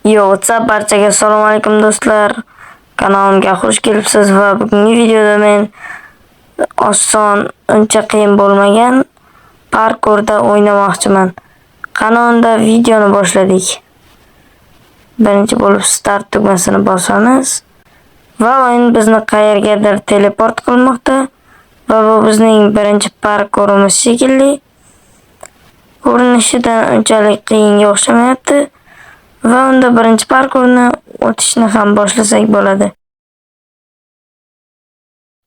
Yo, WhatsApp barchaga assalomu alaykum do'stlar. Kanalimga xush kelibsiz va bugungi videoda men oson, uncha qiyin bo'lmagan parkurda o'ynamoqchiman. Qani unda videoni boshladik. Birinchi bo'lib start tugmasini bosamiz va o'yin bizni qayergadir teleport qilmoqda va bu bizning birinchi parkurimiz shekilli. Ko'rinishidan unchalik qiyinga o'xshamayapti. Va unda birinchi parkurni o'tishni ham boshlasak bo'ladi.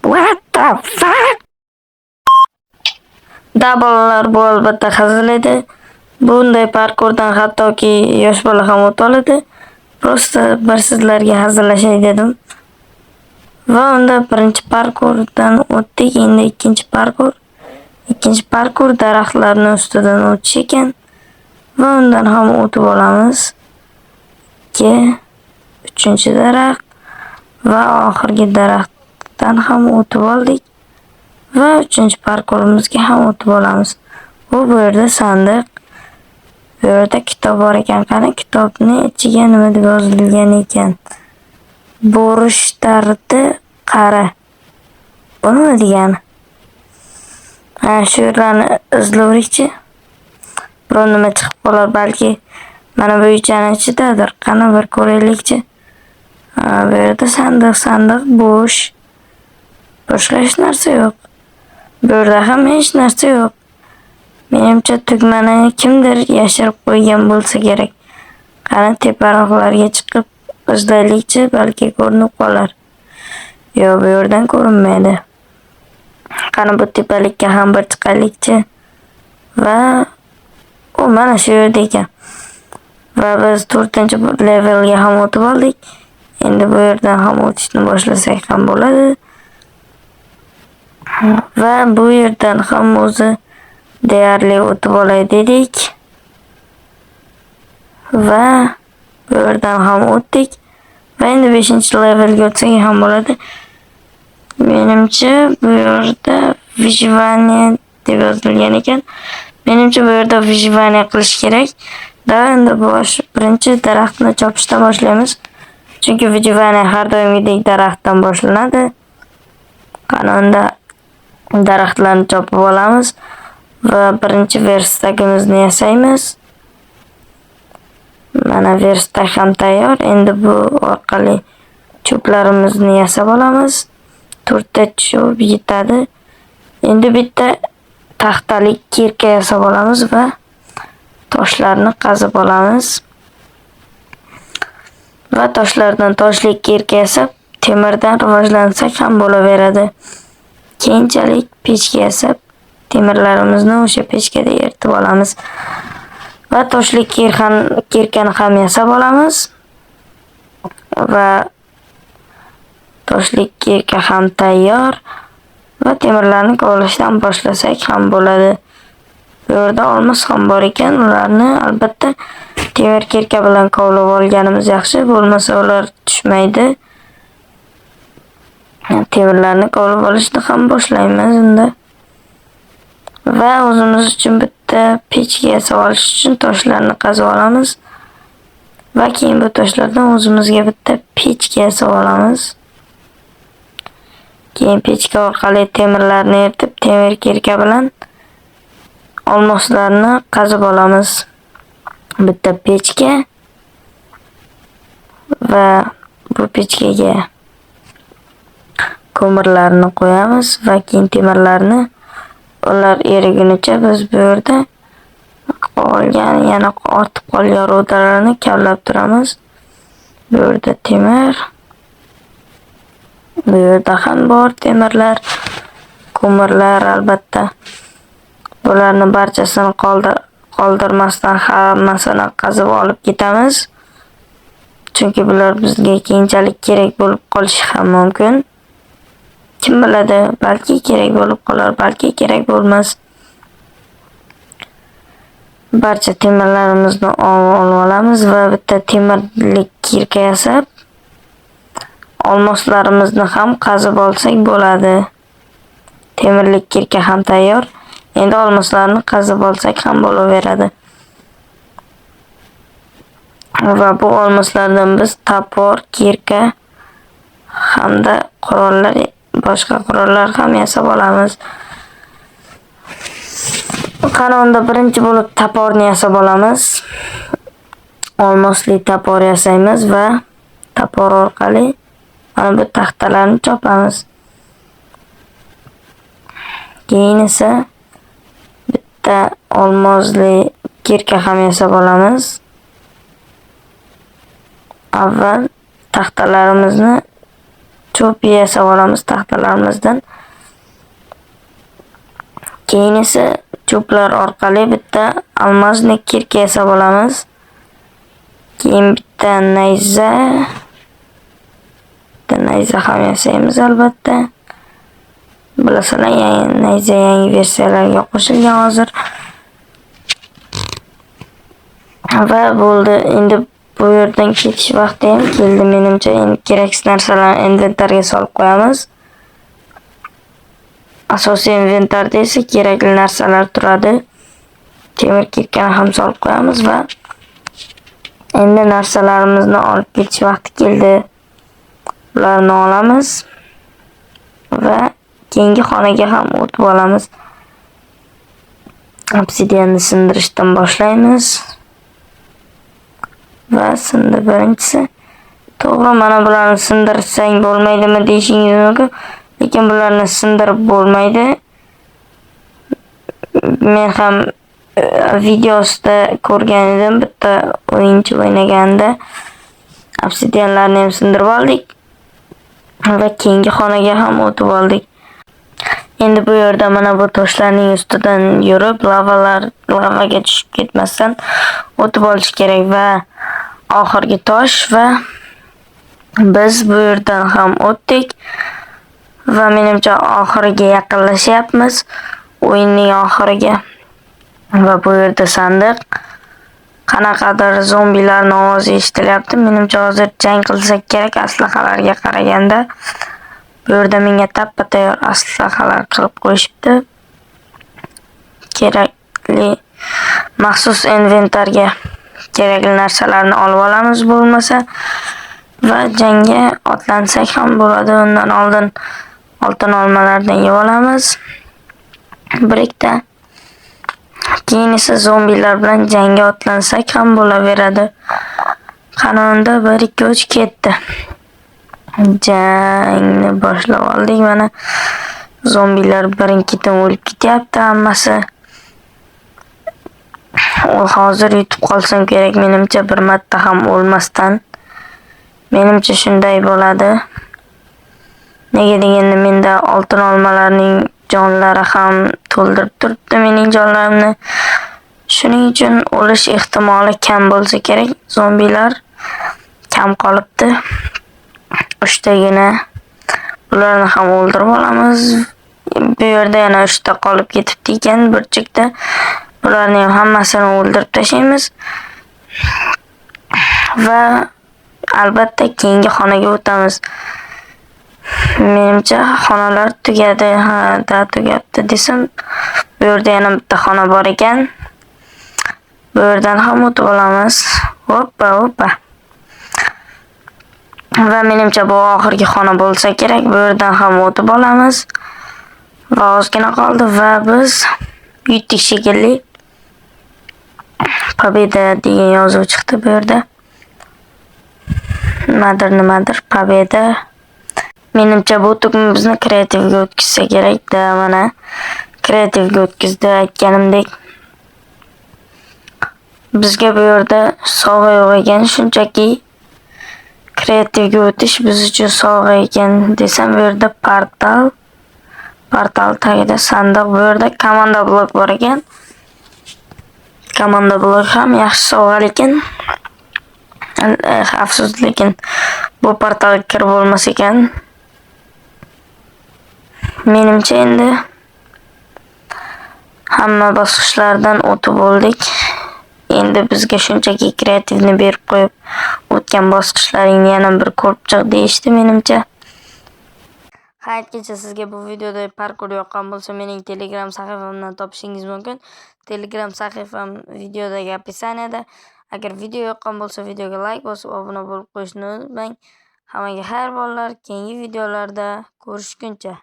What the fuck? Double'lar bu albatta hazil edi. Bunday parkurdan hattoki yosh bola ham o'ta oladi. Prosta bir sizlarga hazillashay dedim. Va unda birinchi parkurdan o'tdik, endi ikkinchi parkur. Ikkinchi parkur daraxtlarning ustidan o'tish ekan. Va undan ham o'tib olamiz. Uchinchi daraxt va oxirgi daraxtdan ham o'tib oldik va uchinchi parkurimizga ham o'tib olamiz. Bu yerda sandiq, bu yerda kitob bor ekan. Qani kitobni ichiga nima deb yozilgan ekan? Bo'rish dardi qari. Bu nima degani? Shu yerlarni izlovlikchi. Biror nima chiqib qolar balki. Mana bu uychaning ichidadir. Qani bir ko'raylikchi. Bu yerda sandiq bo'sh. Boshqa hech narsa yo'q. Bu yerda ham hech narsa yo'q. Menimcha tugmani kimdir yashirib qo'ygan bo'lsa kerak. Qani teparoqlarga chiqib izlaylikchi, balki ko'rinib qolar. Yo'q, bu yerdan ko'rinmaydi. Qani bu tepalikka ham bir chiqaylikchi. Va mana shu yerda ekan. Va biz 4-levelga ham o'tib oldik. Endi bu yerdan ham o'tishni boshlasak ham bo'ladi. Va bu yerdan ham o'zi deyarli o'tib olay dedik. Va bu yerdan ham o'tdik. Va endi 5-levelga o'tsak ham bo'ladi. Menimcha bu yerda выживание deb yozilgan ekan. Menimcha bu yerda выживание qilish kerak. Endi birinchi daraxtni chopishdan boshlaymiz. Chunki выживание har doimgidek daraxtdan boshlanadi. Qani unda daraxtlarni chopib olamiz va birinchi verstagimizni yasaymiz. Mana verstag ham tayyor. Endi bu orqali cho'plarimizni yasab olamiz. 4 ta cho'p yetadi. Endi bitta taxtalik kirka yasab olamiz va toshlarni qazib olamiz. Va toshlardan toshli kirka yasab, temirdan rivojlansak ham bo'laveradi. Keyinchalik pechka yasab, temirlarimizni o'sha pechkada eritib olamiz. Va toshli kirkani ham yasab olamiz. Va toshli kirka ham tayyor. Va temirlarni kovlashdan boshlasak ham bo'ladi. Bu yerda olmos ham bor ekan, ularni albatta temir kirka bilan kovlab olganimiz yaxshi, bo'lmasa ular tushmaydi. Temirlarni kovlab olishni ham boshlaymiz unda. Va o'zimiz uchun bitta pechka yasab olish uchun toshlarni qazib olamiz. Va keyin bu toshlardan o'zimizga bitta pechka yasab olamiz. Keyin pechka orqali temirlarni eritib, temir kirka bilan olmoslarni qazib olamiz. Bitta pechka va bu pechkaga ko'mirlarni qo'yamiz va keyin temirlarni ular erigunicha biz bu yerda qolgan yana ortib qolgan rudalarni kavlab turamiz. Bu yerda temir, bu yerda ham bor temirlar, ko'mirlar albatta. Bularni barchasini qoldirmasdan hammasini qazib olib ketamiz. Chunki bular bizga keyinchalik kerak bo'lib qolishi ham mumkin. Kim biladi, balki kerak bo'lib qolar, balki kerak bo'lmas. Barcha temirlarimizni olib olamiz va bitta temirlik kirka yasab, olmoslarimizni ham qazib olsak bo'ladi. Temirlik kirka ham tayyor. Endi olmoslarni qazib olsak ham bo'laveradi. Va bu olmoslardan biz topor, kirka hamda qurollar, boshqa qurollar ham yasab olamiz. Qani unda birinchi bo'lib toporni yasab olamiz. Olmosli topor yasaymiz va topor orqali mana bu taxtalarni chopamiz. Keyin esa bitta olmosli kirka ham yasab olamiz. Avval taxtalarimizni cho'pi yasab olamiz taxtalarimizdan. Keyin esa cho'plar orqali bitta almosni kirka yasab olamiz. Keyin bitta nayza ham yasaymiz albatta. Bilasizlar, nayza yangi versiyalarga qo'shilgan hozir. Va bo'ldi. Endi bu yerdan ketish vaqti ham keldi menimcha. Endi keraksiz narsalarni inventarga solib qo'yamiz. Asosiy inventarda esa kerakli narsalar turadi. Temir kirkani ham solib qo'yamiz va endi narsalarimizni olib ketish vaqti keldi. Ularni olamiz va keyingi xonaga ham o'tib olamiz. Obsidianni sindirishdan boshlaymiz. Va sindi birinchisi. To'g'ri, mana bularni sindirsang bo'lmaydimi deyishingiz mumkin, lekin bularni sindirib bo'lmaydi. Men ham videosida ko'rgan edim, bitta o'yinchi o'ynaganda obsidianlarni ham sindirib oldik va keyingi xonaga ham o'tib oldik. Endi bu yerda mana bu toshlarning ustidan yurib, lavaga tushib ketmasdan o'tib olish kerak va oxirgi tosh va biz bu yerdan ham o'tdik va menimcha oxiriga yaqinlashyapmiz, o'yinning oxiriga. Va bu yerda sandiq. Qanaqadir zombilarning ovozi eshitilyapti. Menimcha hozir jang qilsak kerak aslahalarga qaraganda. Bu yerda menga tappa tayyor aslahalar qilib qo'yishibdi. Kerakli maxsus inventarga kerakli narsalarni olib olamiz bo'lmasa va jangga otlansak ham bo'ladi. Undan oldin oltin olmalardan yeb olamiz. Birikta. Keyin esa zombilar bilan jangga otlansak ham bo'laveradi. Qanunda 1 2 3 ketdi. Jangni boshlab oldik. Mana zombilar birin-ketin o'lib ketyapti hammasi. Hozir yutib qolsam kerak menimcha, bir marta ham o'lmasdan. Menimcha shunday bo'ladi. Nega deganda menda oltin olmalarning jonlari ham to'ldirib turibdi mening jonlarimni. Shuning uchun o'lish ehtimoli kam bo'lsa kerak. Zombilar kam qolibdi. 3 tagina. Ularni ham o'ldirib olamiz. Bu yerda yana 3 ta qolib ketibdi ekan burchakda. Ularni ham hammasini o'ldirib tashlaymiz. Va albatta keyingi xonaga o'tamiz. Menimcha xonalar tugadi. Tugabdi desam, bu yerda yana bitta xona bor ekan. Bu yerdan ham o'tib olamiz. Hoppa. Va menimcha bu oxirgi xona bo'lsa kerak. Bu yerdan ham o'tib olamiz. Va ozgina qoldi va biz yutdik shekilli. Pobeda degan yozuv chiqdi bu yerda. Nimadir pobeda. Menimcha bu turni bizni kreativga o'tkazsa kerak-da. Mana kreativga o'tkazdi aytganimdek. Bizga bu yerda sovg'a yo'q ekan, shunchaki kreativga o'tish biz uchun sovg'a ekan desam, bu yerda portal tagida sandiq, bu yerda komanda blok bor ekan. Komanda blok ham yaxshi sovg'a, lekin afsus, lekin bu portalga kirib bo'lmas ekan. Menimcha endi hamma bosqichlardan o'tib oldik. Endi bizga shunchaki kreativni berib qo'yib, o'tgan bosqichlaringni yana bir ko'rib chiq deyishdi menimcha. Aytgancha sizga bu videoda parkur yoqqan bo'lsa, mening Telegram sahifamdan topishingiz mumkin. Telegram sahifam videodagi описаниеda. Agar video yoqqan bo'lsa, videoga like bosib, obuna bo'lib qo'yishni unutmang. Hammaga xayr bolalar. Keyingi videolarda ko'rishguncha.